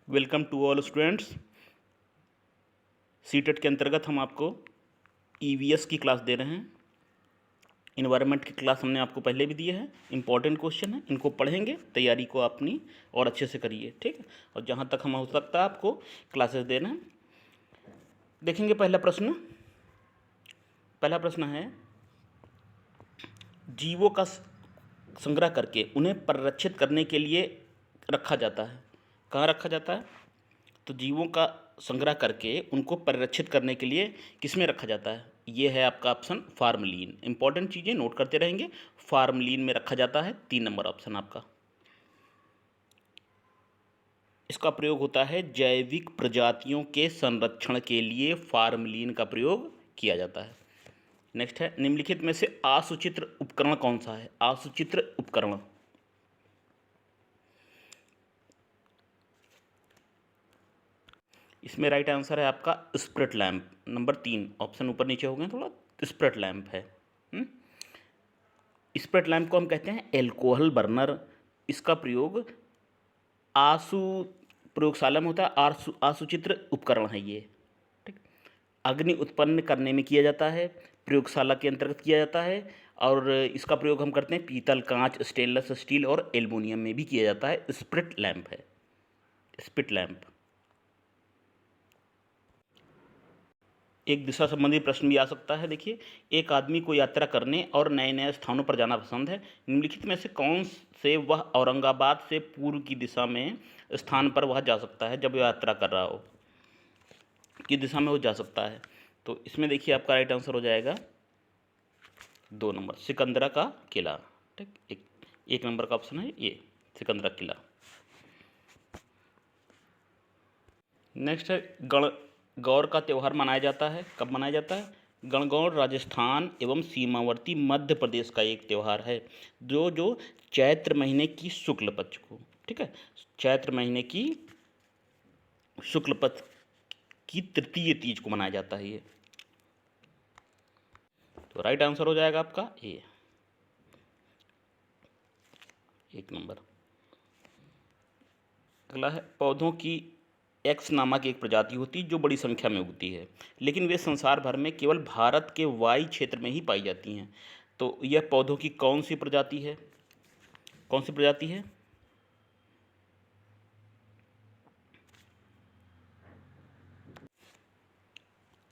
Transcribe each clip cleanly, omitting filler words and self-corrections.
Welcome to all students. CTET के अंतर्गत हम आपको ईवीएस की क्लास दे रहे हैं। इन्वायरमेंट की क्लास हमने आपको पहले भी दिए हैं। इंपॉर्टेंट क्वेश्चन है, इनको पढ़ेंगे, तैयारी को अपनी और अच्छे से करिए, ठीक है। और जहाँ तक हम हो सकता है आपको क्लासेस दे रहे हैं। देखेंगे पहला प्रश्न है, जीवों का संग्रह करके उन्हें परिरक्षित करने के लिए रखा जाता है। कहाँ रखा जाता है? तो जीवों का संग्रह करके उनको परिरक्षित करने के लिए किस में रखा जाता है? ये है आपका ऑप्शन फार्मलीन। इंपॉर्टेंट चीज़ें नोट करते रहेंगे। फार्मलीन में रखा जाता है, 3 नंबर ऑप्शन आपका। इसका प्रयोग होता है जैविक प्रजातियों के संरक्षण के लिए, फार्मलीन का प्रयोग किया जाता है। नेक्स्ट है, निम्नलिखित में से आसूचित्र उपकरण कौन सा है? आसूचित्र उपकरण, इसमें राइट आंसर है आपका स्प्रिट लैंप। नंबर 3 ऑप्शन ऊपर नीचे हो गए थोड़ा। स्प्रिट लैंप है। स्प्रिट लैंप को हम कहते हैं एल्कोहल बर्नर। इसका प्रयोग आसु प्रयोगशाला में होता है। आसूचित्र उपकरण है ये, ठीक। अग्नि उत्पन्न करने में किया जाता है, प्रयोगशाला के अंतर्गत किया जाता है। और इसका प्रयोग हम करते हैं पीतल, कांच, स्टेनलेस स्टील और एल्युमिनियम में भी किया जाता है। स्प्रिट लैंप है, स्प्रिट लैंप। एक दिशा संबंधी प्रश्न भी आ सकता है। देखिए, एक आदमी को यात्रा करने और नए नए स्थानों पर जाना पसंद है। निम्नलिखित में से कौन से वह औरंगाबाद से पूर्व की दिशा में स्थान पर वह जा सकता है जब वह यात्रा कर रहा हो? किस दिशा में वो जा सकता है? तो इसमें देखिए आपका राइट आंसर हो जाएगा 2 नंबर, सिकंदरा का किला, ठीक। एक नंबर का ऑप्शन है ये, सिकंदरा किला। नेक्स्ट है, गणगौर का त्यौहार मनाया जाता है। कब मनाया जाता है? गणगौर राजस्थान एवं सीमावर्ती मध्य प्रदेश का एक त्यौहार है जो चैत्र महीने की शुक्ल पक्ष को, ठीक है, चैत्र महीने की शुक्ल पक्ष की तृतीय तीज को मनाया जाता है ये। तो राइट आंसर हो जाएगा आपका ए, 1 नंबर। अगला है, पौधों की एक्स नामक एक प्रजाति होती है जो बड़ी संख्या में उगती है, लेकिन वे संसार भर में केवल भारत के वाई क्षेत्र में ही पाई जाती हैं। तो यह पौधों की कौन सी प्रजाति है? कौन सी प्रजाति है?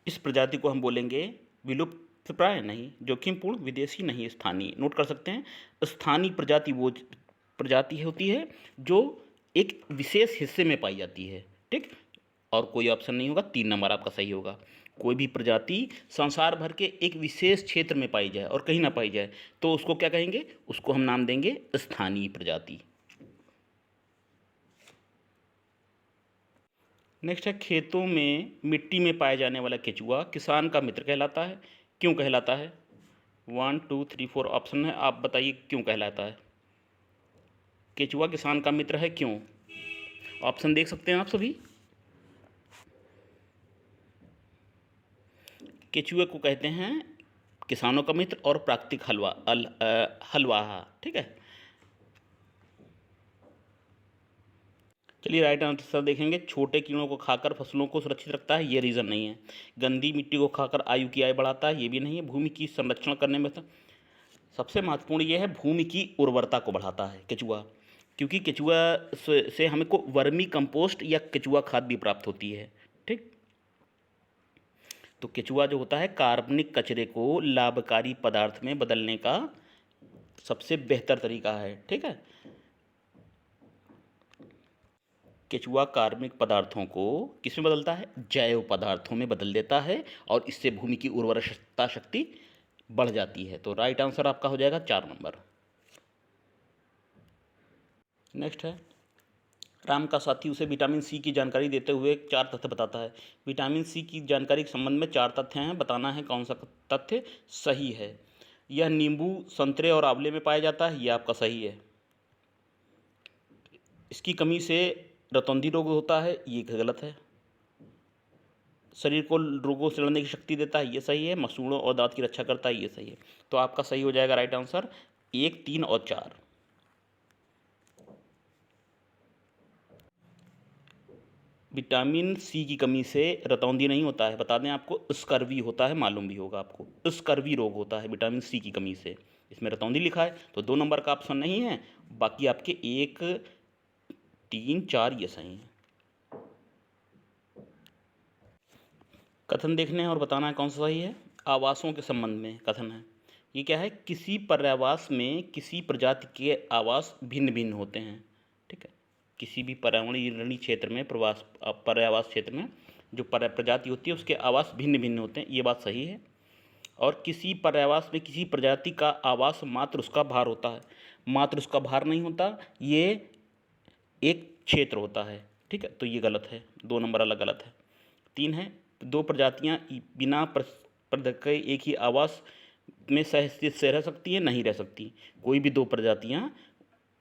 इस प्रजाति को हम बोलेंगे विलुप्त प्राय नहीं, जोखिमपूर्ण, विदेशी नहीं, स्थानीय। नोट कर सकते हैं, स्थानीय प्रजाति वो प्रजाति होती है जो एक विशेष हिस्से में पाई जाती है, ठीक। और कोई ऑप्शन नहीं होगा, 3 नंबर आपका सही होगा। कोई भी प्रजाति संसार भर के एक विशेष क्षेत्र में पाई जाए और कहीं ना पाई जाए तो उसको क्या कहेंगे? उसको हम नाम देंगे स्थानीय प्रजाति। नेक्स्ट है, खेतों में मिट्टी में पाया जाने वाला केचुआ किसान का मित्र कहलाता है। क्यों कहलाता है? 1 2 3 4 ऑप्शन है, आप बताइए क्यों कहलाता है? केचुआ किसान का मित्र है, क्यों? ऑप्शन देख सकते हैं आप सभी। केचुए को कहते हैं किसानों का मित्र और प्राकृतिक हलवाहा, ठीक है। चलिए राइट आंसर देखेंगे, छोटे कीड़ों को खाकर फसलों को सुरक्षित रखता है, ये रीज़न नहीं है। गंदी मिट्टी को खाकर आयु की आय बढ़ाता है, ये भी नहीं है। भूमि की संरक्षण करने में सबसे महत्वपूर्ण ये है, भूमि की उर्वरता को बढ़ाता है केचुआ, क्योंकि केचुआ से हमें को वर्मी कंपोस्ट या केचुआ खाद भी प्राप्त होती है, ठीक। तो केचुआ जो होता है कार्बनिक कचरे को लाभकारी पदार्थ में बदलने का सबसे बेहतर तरीका है, ठीक है। केचुआ कार्बनिक पदार्थों को किस में बदलता है? जैव पदार्थों में बदल देता है और इससे भूमि की उर्वरता शक्ति बढ़ जाती है। तो राइट आंसर आपका हो जाएगा 4 नंबर। नेक्स्ट है, राम का साथी उसे विटामिन सी की जानकारी देते हुए 4 तथ्य बताता है। विटामिन सी की जानकारी के संबंध में 4 तथ्य हैं, बताना है कौन सा तथ्य सही है। यह नींबू, संतरे और आंवले में पाया जाता है, यह आपका सही है। इसकी कमी से रतौंधी रोग होता है, ये गलत है। शरीर को रोगों से लड़ने की शक्ति देता है, ये सही है। मसूड़ों और दांत की रक्षा करता है, ये सही है। तो आपका सही हो जाएगा राइट आंसर 1 3 और 4। विटामिन सी की कमी से रतौंधी नहीं होता है, बता दें आपको, स्कर्वी होता है, मालूम भी होगा आपको, स्कर्वी रोग होता है विटामिन सी की कमी से। इसमें रतौंधी लिखा है तो 2 नंबर का ऑप्शन नहीं है, बाकी आपके 1, 3, 4 ये सही हैं। कथन देखने हैं और बताना है कौन सा सही है। आवासों के संबंध में कथन है, ये क्या है, किसी पर्यावास में किसी प्रजाति के आवास भिन्न भिन्न होते हैं। ठीक है, किसी भी पर्यावरणीय क्षेत्र में पर्यावास क्षेत्र में जो प्रजाति होती है उसके आवास भिन्न भिन्न होते हैं, ये बात सही है। और किसी पर्यावास में किसी प्रजाति का आवास मात्र उसका भार होता है, मात्र उसका भार नहीं होता, ये एक क्षेत्र होता है। ठीक है, तो ये गलत है, 2 नंबर अलग गलत है। 3 है, 2 प्रजातियां बिना प्रतिस्पर्धा के एक ही आवास में सहअस्तित्व से रह सकती हैं, नहीं रह सकती। कोई भी 2 प्रजातियां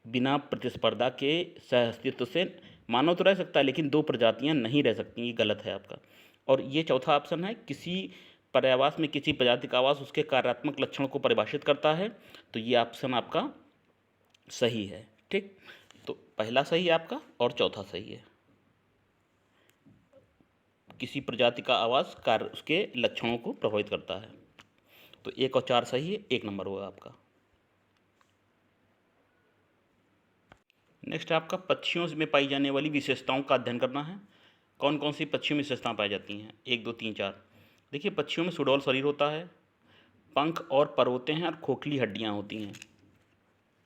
बिना प्रतिस्पर्धा के सहअस्तित्व से, मानव तो रह सकता है लेकिन 2 प्रजातियां नहीं रह सकती, ये गलत है आपका। और ये चौथा ऑप्शन है, किसी पर्यावास में किसी प्रजाति का आवास उसके कार्यात्मक लक्षण को परिभाषित करता है, तो ये ऑप्शन आपका सही है। ठीक, तो पहला सही है आपका और चौथा सही है। किसी प्रजाति का आवास कार्य उसके लक्षणों को प्रभावित करता है, तो 1 और 4 सही है, 1 नंबर होगा आपका। नेक्स्ट आपका पक्षियों में पाई जाने वाली विशेषताओं का अध्ययन करना है। कौन कौन सी पक्षियों में विशेषताएं पाई जाती हैं, 1, 2, 3, 4। देखिए, पक्षियों में सुडौल शरीर होता है, पंख और पर होते हैं और खोखली हड्डियां होती हैं।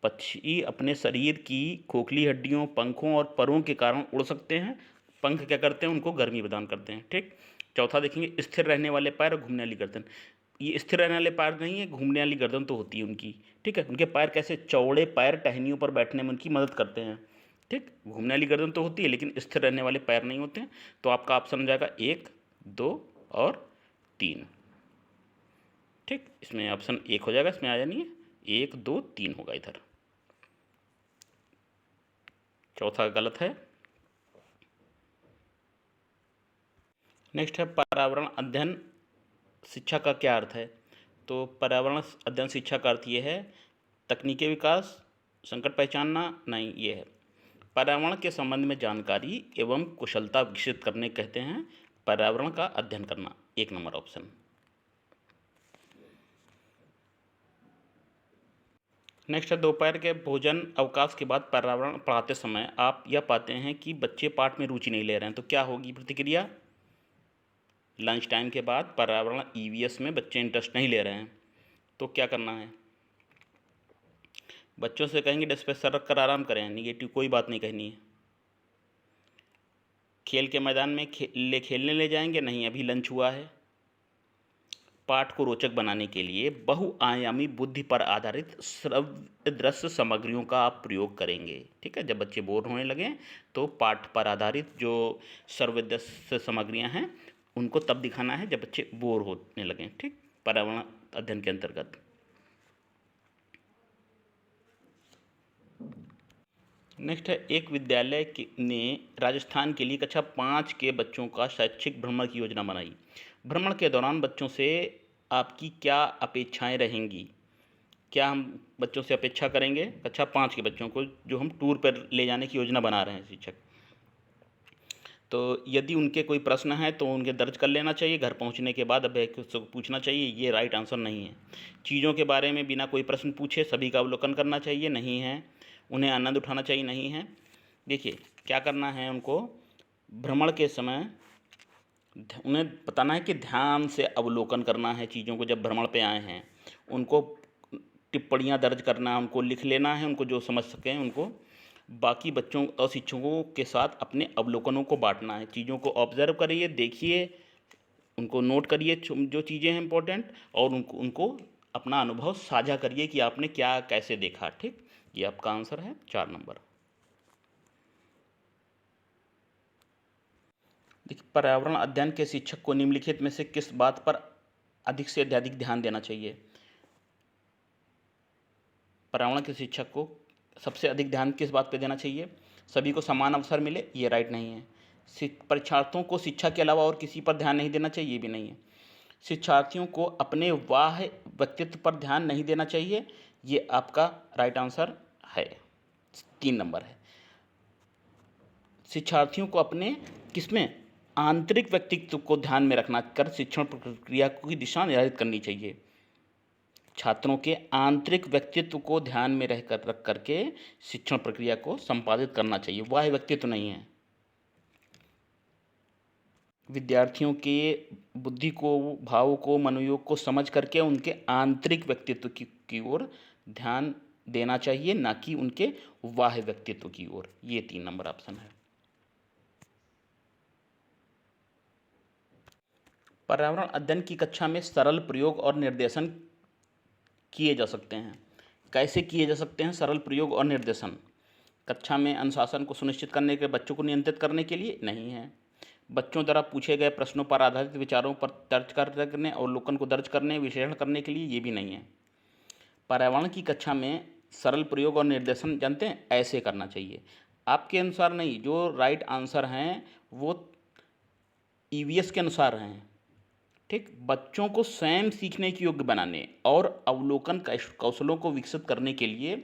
पक्षी अपने शरीर की खोखली हड्डियों, पंखों और परों के कारण उड़ सकते हैं। पंख क्या करते हैं, उनको गर्मी प्रदान करते हैं। ठीक, चौथा देखेंगे, स्थिर रहने वाले पैर और घूमने वाली गर्दन। ये स्थिर रहने वाले पैर नहीं है, घूमने वाली गर्दन तो होती है उनकी। ठीक है, उनके पैर कैसे, चौड़े पैर टहनियों पर बैठने में उनकी मदद करते हैं। ठीक, घूमने वाली गर्दन तो होती है लेकिन स्थिर रहने वाले पैर नहीं होते हैं। तो आपका ऑप्शन हो जाएगा 1, 2 और 3। ठीक, इसमें ऑप्शन 1 हो जाएगा, इसमें आ जानी है 1, 2, 3 होगा इधर, चौथा गलत है। नेक्स्ट है, पर्यावरण अध्ययन शिक्षा का क्या अर्थ है। तो पर्यावरण अध्ययन शिक्षा का अर्थ ये है, तकनीकी विकास, संकट पहचानना, नहीं, ये है पर्यावरण के संबंध में जानकारी एवं कुशलता विकसित करने कहते हैं पर्यावरण का अध्ययन करना, 1 नंबर ऑप्शन। नेक्स्ट है, दोपहर के भोजन अवकाश के बाद पर्यावरण पढ़ाते समय आप यह पाते हैं कि बच्चे पाठ में रुचि नहीं ले रहे हैं, तो क्या होगी प्रतिक्रिया। लंच टाइम के बाद पर्यावरण ईवीएस में बच्चे इंटरेस्ट नहीं ले रहे हैं, तो क्या करना है, बच्चों से कहेंगे डेस्क पे सर रख कर आराम करें, निगेटिव कोई बात नहीं कहनी है। खेल के मैदान में खेलने ले जाएंगे, नहीं, अभी लंच हुआ है। पाठ को रोचक बनाने के लिए बहुआयामी बुद्धि पर आधारित श्रव्य दृश्य सामग्रियों का आप प्रयोग करेंगे। ठीक है, जब बच्चे बोर होने लगें तो पाठ पर आधारित जो श्रव्य दृश्य सामग्रियां हैं उनको तब दिखाना है जब बच्चे बोर होने लगें। ठीक, पर्यावरण अध्ययन के अंतर्गत। नेक्स्ट है, एक विद्यालय ने राजस्थान के लिए कक्षा 5 के बच्चों का शैक्षिक भ्रमण की योजना बनाई। भ्रमण के दौरान बच्चों से आपकी क्या अपेक्षाएं रहेंगी, क्या हम बच्चों से अपेक्षा करेंगे, कक्षा 5 के बच्चों को जो हम टूर पर ले जाने की योजना बना रहे हैं शिक्षक, तो यदि उनके कोई प्रश्न है तो उनके दर्ज कर लेना चाहिए, घर पहुंचने के बाद अभ्यर्थियों को पूछना चाहिए, ये राइट आंसर नहीं है। चीज़ों के बारे में बिना कोई प्रश्न पूछे सभी का अवलोकन करना चाहिए, नहीं है। उन्हें आनंद उठाना चाहिए, नहीं है। देखिए, क्या करना है, उनको भ्रमण के समय उन्हें बताना है कि ध्यान से अवलोकन करना है चीज़ों को, जब भ्रमण पे आए हैं उनको टिप्पणियाँ दर्ज करना, उनको लिख लेना है, उनको जो समझ सकें उनको बाकी बच्चों और शिक्षकों के साथ अपने अवलोकनों को बांटना है। चीज़ों को ऑब्जर्व करिए, देखिए, उनको नोट करिए जो चीज़ें हैं इंपॉर्टेंट, और उनको अपना अनुभव साझा करिए कि आपने क्या कैसे देखा। ठीक, ये आपका आंसर है 4 नंबर। देखिए, पर्यावरण अध्ययन के शिक्षक को निम्नलिखित में से किस बात पर अधिक से अधिक ध्यान देना चाहिए। पर्यावरण के शिक्षक को सबसे अधिक ध्यान किस बात पर देना चाहिए, सभी को समान अवसर मिले, ये राइट नहीं है। परीक्षार्थियों को शिक्षा के अलावा और किसी पर ध्यान नहीं देना चाहिए, ये भी नहीं है। शिक्षार्थियों को अपने व्यक्तित्व पर ध्यान नहीं देना चाहिए, ये आपका राइट आंसर है, 3 नंबर है। शिक्षार्थियों को अपने किसमें? आंतरिक व्यक्तित्व को ध्यान में रखना कर शिक्षण प्रक्रिया की दिशा निर्धारित करनी चाहिए। छात्रों के आंतरिक व्यक्तित्व को ध्यान में रख करके शिक्षण प्रक्रिया को संपादित करना चाहिए, बाह्य व्यक्तित्व नहीं है। विद्यार्थियों के बुद्धि को, भावों को, मनोयोग को समझ करके उनके आंतरिक व्यक्तित्व की ओर ध्यान देना चाहिए, ना कि उनके बाह्य व्यक्तित्व की ओर। ये 3 नंबर ऑप्शन है। पर्यावरण अध्ययन की कक्षा में सरल प्रयोग और निर्देशन किए जा सकते हैं। कैसे किए जा सकते हैं सरल प्रयोग और निर्देशन? कक्षा में अनुशासन को सुनिश्चित करने के, बच्चों को नियंत्रित करने के लिए नहीं है। बच्चों द्वारा पूछे गए प्रश्नों पर आधारित विचारों पर दर्ज करने, अवलोकन को दर्ज करने, विश्लेषण करने के लिए ये भी नहीं है। पर्यावरण की कक्षा में सरल प्रयोग और निर्देशन जानते हैं ऐसे करना चाहिए। आपके अनुसार नहीं, जो राइट आंसर हैं वो ईवीएस के अनुसार हैं। ठीक, बच्चों को स्वयं सीखने के योग्य बनाने और अवलोकन कौशलों को विकसित करने के लिए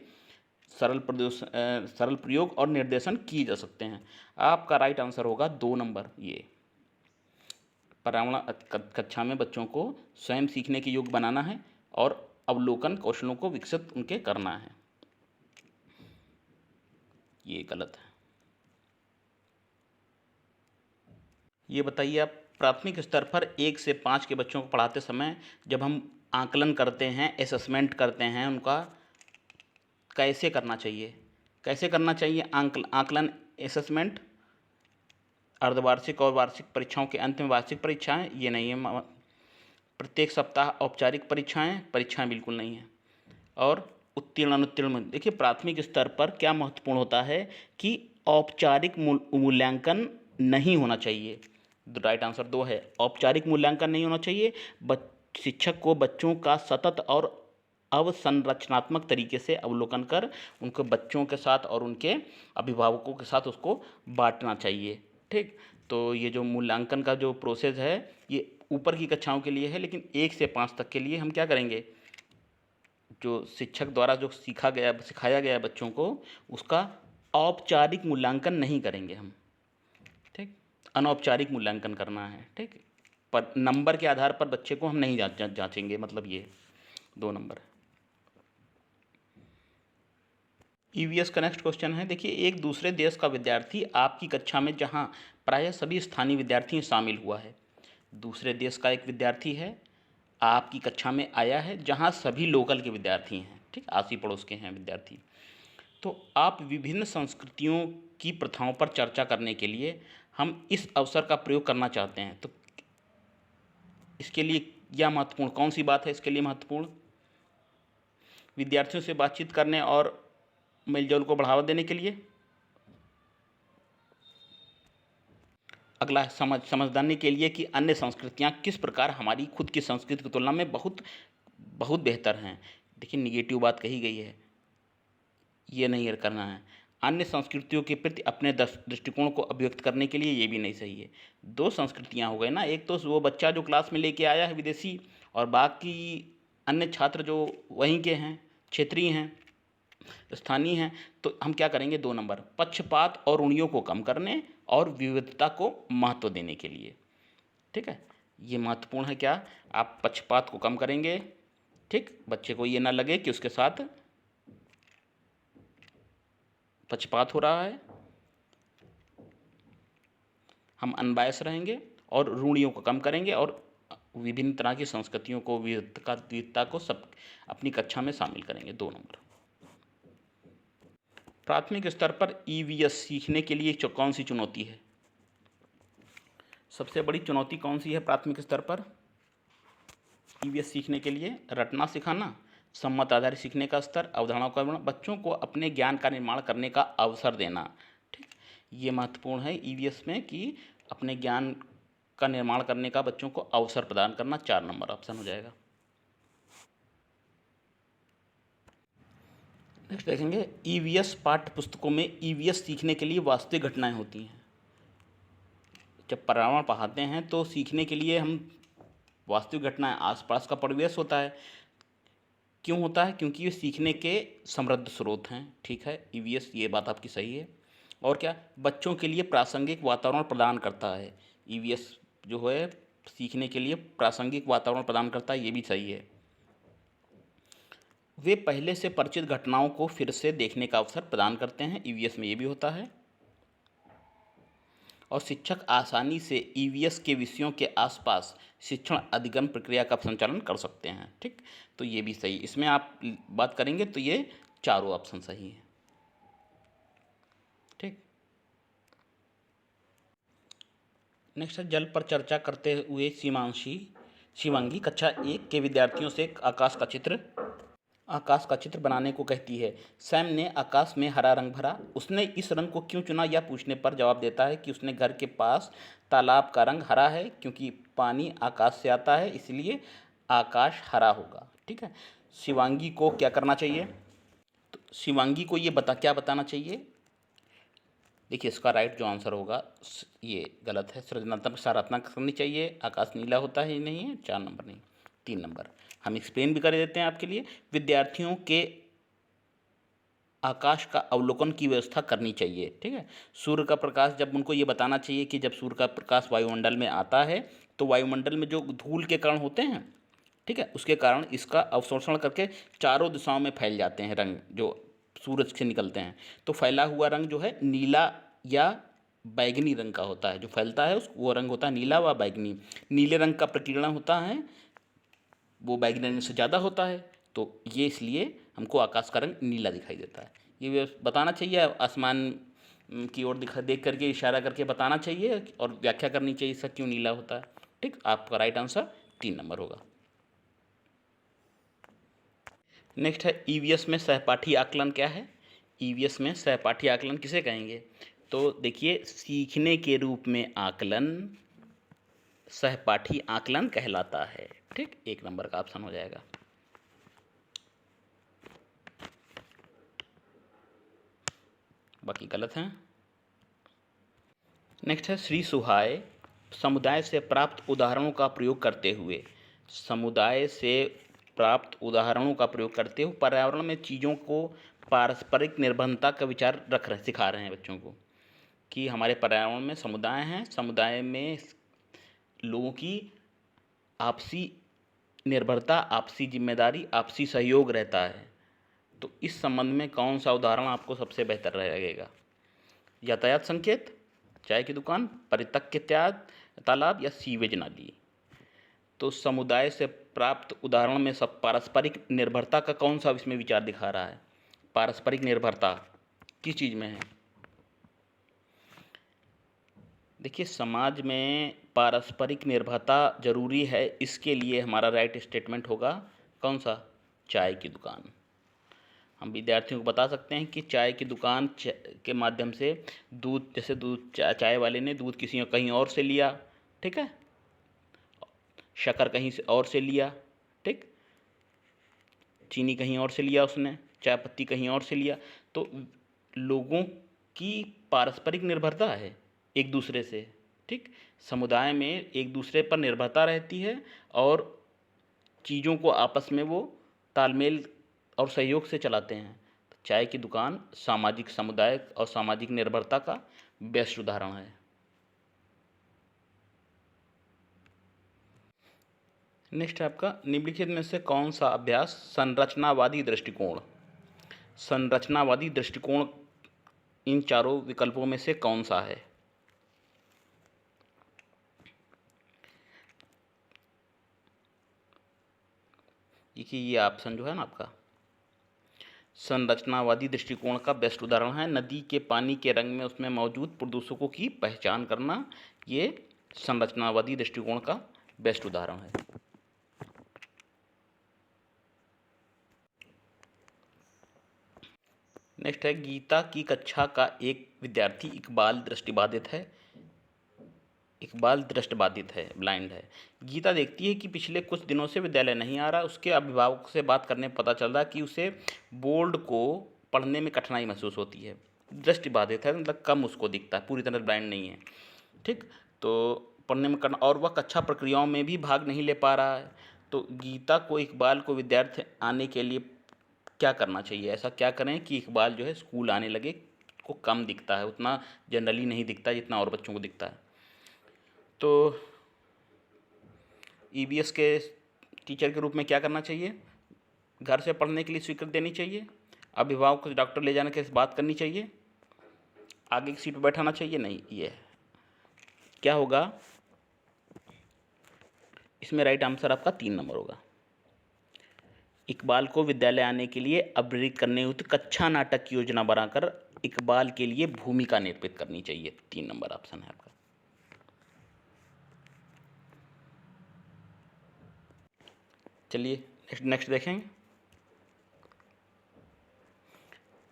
सरल प्रयोग और निर्देशन किए जा सकते हैं। आपका राइट आंसर होगा 2 नंबर। ये पर्यावरण कक्षा में बच्चों को स्वयं सीखने के योग्य बनाना है और अवलोकन कौशलों को विकसित उनके करना है। ये गलत है। ये बताइए आप, प्राथमिक स्तर पर 1 से 5 के बच्चों को पढ़ाते समय जब हम आकलन करते हैं, असेसमेंट करते हैं, उनका कैसे करना चाहिए? कैसे करना चाहिए आकलन, असेसमेंट? अर्धवार्षिक और वार्षिक परीक्षाओं के अंत में वार्षिक परीक्षाएं? ये नहीं है। प्रत्येक सप्ताह औपचारिक परीक्षाएं बिल्कुल नहीं है। और उत्तीर्ण अनुत्तीर्ण, देखिए प्राथमिक स्तर पर क्या महत्वपूर्ण होता है कि औपचारिक मूल्यांकन नहीं होना चाहिए। राइट आंसर 2 है, औपचारिक मूल्यांकन नहीं होना चाहिए। शिक्षक को बच्चों का सतत और अवसंरचनात्मक तरीके से अवलोकन कर उनके बच्चों के साथ और उनके अभिभावकों के साथ उसको बांटना चाहिए। ठीक, तो ये जो मूल्यांकन का जो प्रोसेस है ये ऊपर की कक्षाओं के लिए है, लेकिन 1 से 5 तक के लिए हम क्या करेंगे, जो शिक्षक द्वारा जो सिखाया गया बच्चों को, उसका औपचारिक मूल्यांकन नहीं करेंगे हम। ठीक, अनौपचारिक मूल्यांकन करना है। ठीक, पर नंबर के आधार पर बच्चे को हम नहीं जांचेंगे, मतलब ये 2 नंबर। ईवीएस का नेक्स्ट क्वेश्चन है, देखिए, एक दूसरे देश का विद्यार्थी आपकी कक्षा में, जहां प्रायः सभी स्थानीय विद्यार्थी शामिल हुआ है। दूसरे देश का एक विद्यार्थी है, आपकी कक्षा में आया है, जहां सभी लोकल के विद्यार्थी हैं। ठीक, आस ही पड़ोस के हैं विद्यार्थी। तो आप विभिन्न संस्कृतियों की प्रथाओं पर चर्चा करने के लिए हम इस अवसर का प्रयोग करना चाहते हैं। तो इसके लिए क्या महत्वपूर्ण, कौन सी बात है इसके लिए महत्वपूर्ण? विद्यार्थियों से बातचीत करने और मेलजोल को बढ़ावा देने के लिए। अगला है समझदारी के लिए कि अन्य संस्कृतियाँ किस प्रकार हमारी खुद की संस्कृति की तुलना में बहुत बहुत बेहतर हैं। देखिए, निगेटिव बात कही गई है, ये नहीं करना है। अन्य संस्कृतियों के प्रति अपने दृष्टिकोण को अभिव्यक्त करने के लिए ये भी नहीं सही है। 2 संस्कृतियाँ हो गए ना, एक तो वो बच्चा जो क्लास में लेके आया है विदेशी, और बाकी अन्य छात्र जो वहीं के हैं, क्षेत्रीय हैं, स्थानीय हैं। तो हम क्या करेंगे, 2 नंबर, पक्षपात और रूढ़ियों को कम करने और विविधता को महत्व देने के लिए। ठीक है, ये महत्वपूर्ण है। क्या आप पक्षपात को कम करेंगे? ठीक, बच्चे को ये ना लगे कि उसके साथ पक्षपात हो रहा है। हम अनबायस रहेंगे और रूढ़ियों को कम करेंगे और विभिन्न तरह की संस्कृतियों को, विविधता को सब अपनी कक्षा में शामिल करेंगे। 2 नंबर। प्राथमिक स्तर पर ईवीएस सीखने के लिए कौन सी चुनौती है? सबसे बड़ी चुनौती कौन सी है प्राथमिक स्तर पर ईवीएस सीखने के लिए? रटना सिखाना, सम्मत आधारित सीखने का स्तर, अवधारणाओं का वर्णन, बच्चों को अपने ज्ञान का निर्माण करने का अवसर देना। ठीक, ये महत्वपूर्ण है ईवीएस में कि अपने ज्ञान का निर्माण करने का बच्चों को अवसर प्रदान करना। 4 नंबर ऑप्शन हो जाएगा। नेक्स्ट देखेंगे, ईवीएस पाठ्य पुस्तकों में ईवीएस सीखने के लिए वास्तविक घटनाएं होती हैं। जब पर्यावरण पढ़ाते हैं तो सीखने के लिए हम वास्तविक घटनाएं, आसपास का परिवेश होता है। क्यों होता है? क्योंकि ये सीखने के समृद्ध स्रोत हैं। ठीक है, ईवीएस, ये बात आपकी सही है। और क्या, बच्चों के लिए प्रासंगिक वातावरण प्रदान करता है। ईवीएस जो है सीखने के लिए प्रासंगिक वातावरण प्रदान करता है, ये भी सही है। वे पहले से परिचित घटनाओं को फिर से देखने का अवसर प्रदान करते हैं, ईवीएस में ये भी होता है। और शिक्षक आसानी से ईवीएस के विषयों के आसपास शिक्षण अधिगम प्रक्रिया का संचालन कर सकते हैं। ठीक, तो ये भी सही, इसमें आप बात करेंगे तो ये चारों ऑप्शन सही हैं। ठीक, नेक्स्ट है, जल पर चर्चा करते हुए शिवांगी कक्षा 1 के विद्यार्थियों से आकाश का चित्र बनाने को कहती है। सैम ने आकाश में हरा रंग भरा। उसने इस रंग को क्यों चुना, यह पूछने पर जवाब देता है कि उसने घर के पास तालाब का रंग हरा है, क्योंकि पानी आकाश से आता है, इसलिए आकाश हरा होगा। ठीक है, शिवांगी को क्या करना चाहिए, तो शिवांगी को ये क्या बताना चाहिए। देखिए, इसका राइट जो आंसर होगा ये गलत है। सृजनात्मक सराहना करनी चाहिए। आकाश नीला होता है, नहीं है, 4 नंबर नहीं, 3 नंबर। हम एक्सप्लेन भी कर देते हैं आपके लिए। विद्यार्थियों के आकाश का अवलोकन की व्यवस्था करनी चाहिए। ठीक है, सूर्य का प्रकाश, जब उनको ये बताना चाहिए कि जब सूर्य का प्रकाश वायुमंडल में आता है तो वायुमंडल में जो धूल के कण होते हैं, ठीक है, उसके कारण इसका अवशोषण करके चारों दिशाओं में फैल जाते हैं रंग जो सूरज से निकलते हैं। तो फैला हुआ रंग जो है नीला या बैगनी रंग का होता है, जो फैलता है वो रंग होता है नीला व बैगनी। नीले रंग का प्रकीर्णन होता है, वो बैगनी रंग से ज़्यादा होता है, तो ये इसलिए हमको आकाश का रंग नीला दिखाई देता है। ये बताना चाहिए, आसमान की ओर देख करके इशारा करके बताना चाहिए और व्याख्या करनी चाहिए इसका क्यों नीला होता है। ठीक, आपका राइट आंसर 3 नंबर होगा। नेक्स्ट है, ईवीएस में सहपाठी आकलन क्या है। ईवीएस में सहपाठी आकलन किसे कहेंगे, तो देखिए, सीखने के रूप में आकलन सहपाठी आकलन कहलाता है। ठीक, 1 नंबर का ऑप्शन हो जाएगा। बाकी गलत हैं। नेक्स्ट है, श्री सुहाय समुदाय से प्राप्त उदाहरणों का प्रयोग करते हुए पर्यावरण में चीज़ों को पारस्परिक निर्भरता का विचार सिखा रहे हैं बच्चों को कि हमारे पर्यावरण में समुदाय हैं, समुदाय में लोगों की आपसी निर्भरता, आपसी जिम्मेदारी, आपसी सहयोग रहता है। तो इस संबंध में कौन सा उदाहरण आपको सबसे बेहतर रहेगा, यातायात संकेत, चाय की दुकान, परित्यक्त तालाब या सीवेज नाली। तो समुदाय से प्राप्त उदाहरण में सब पारस्परिक निर्भरता का कौन सा इसमें विचार दिखा रहा है, पारस्परिक निर्भरता किस चीज़ में है। देखिए, समाज में पारस्परिक निर्भरता जरूरी है, इसके लिए हमारा राइट स्टेटमेंट होगा कौन सा, चाय की दुकान। हम विद्यार्थियों को बता सकते हैं कि चाय की दुकान के माध्यम से दूध, जैसे दूध चाय वाले ने दूध किसी कहीं और से लिया, ठीक है, शक्कर कहीं से और से लिया, ठीक, चीनी कहीं और से लिया, उसने चाय पत्ती कहीं और से लिया। तो लोगों की पारस्परिक निर्भरता है एक दूसरे से। ठीक, समुदाय में एक दूसरे पर निर्भरता रहती है और चीज़ों को आपस में वो तालमेल और सहयोग से चलाते हैं। तो चाय की दुकान सामाजिक समुदाय और सामाजिक निर्भरता का बेस्ट उदाहरण है। नेक्स्ट है आपका, निम्नलिखित में से कौन सा अभ्यास संरचनावादी दृष्टिकोण इन चारों विकल्पों में से कौन सा है। देखिए, ये ऑप्शन जो है ना आपका संरचनावादी दृष्टिकोण का बेस्ट उदाहरण है, नदी के पानी के रंग में उसमें मौजूद प्रदूषकों की पहचान करना, ये संरचनावादी दृष्टिकोण का बेस्ट उदाहरण है। नेक्स्ट है, गीता की कक्षा का एक विद्यार्थी इकबाल दृष्टिबाधित है, ब्लाइंड है। गीता देखती है कि पिछले कुछ दिनों से विद्यालय नहीं आ रहा। उसके अभिभावक से बात करने पर पता चल रहा है कि उसे बोर्ड को पढ़ने में कठिनाई महसूस होती है। दृष्टिबाधित है, मतलब कम उसको दिखता है, पूरी तरह ब्लाइंड नहीं है। ठीक, तो पढ़ने में करना, और वह कक्षा प्रक्रियाओं में भी भाग नहीं ले पा रहा है। तो गीता को इकबाल को विद्यार्थी आने के लिए क्या करना चाहिए, ऐसा क्या करें कि इकबाल जो है स्कूल आने लगे, को कम दिखता है, उतना जनरली नहीं दिखता जितना और बच्चों को दिखता है। तो ईवीएस के टीचर के रूप में क्या करना चाहिए? घर से पढ़ने के लिए स्वीकृति देनी चाहिए, अभिभावक को डॉक्टर ले जाने के बात करनी चाहिए, आगे की सीट पर बैठाना चाहिए नहीं। ये क्या होगा इसमें? राइट आंसर आपका 3 नंबर होगा। इकबाल को विद्यालय आने के लिए अप्रेरित करने हेतु कक्षा नाटक की योजना बनाकर इकबाल के लिए भूमिका निर्मित करनी चाहिए। 3 नंबर ऑप्शन है आपका। चलिए नेक्स्ट देखेंगे।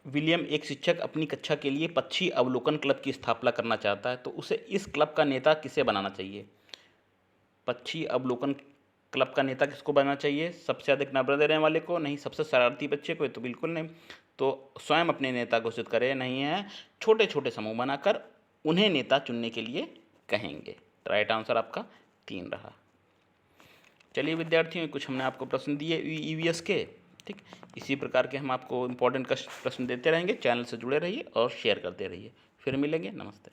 विलियम एक शिक्षक अपनी कक्षा के लिए पक्षी अवलोकन क्लब की स्थापना करना चाहता है, तो उसे इस क्लब का नेता किसे बनाना चाहिए? पक्षी अवलोकन क्लब का नेता किसको बनना चाहिए? सबसे अधिक नंबर देने वाले को? नहीं। सबसे शरारती बच्चे को? तो बिल्कुल नहीं। तो स्वयं अपने नेता घोषित करें, नहीं है छोटे छोटे समूह बनाकर उन्हें नेता चुनने के लिए कहेंगे। राइट आंसर आपका 3 रहा। चलिए विद्यार्थियों, कुछ हमने आपको प्रश्न दिए ईवीएस के, ठीक। इसी प्रकार के हम आपको इम्पोर्टेंट प्रश्न देते रहेंगे। चैनल से जुड़े रहिए और शेयर करते रहिए। फिर मिलेंगे। नमस्ते।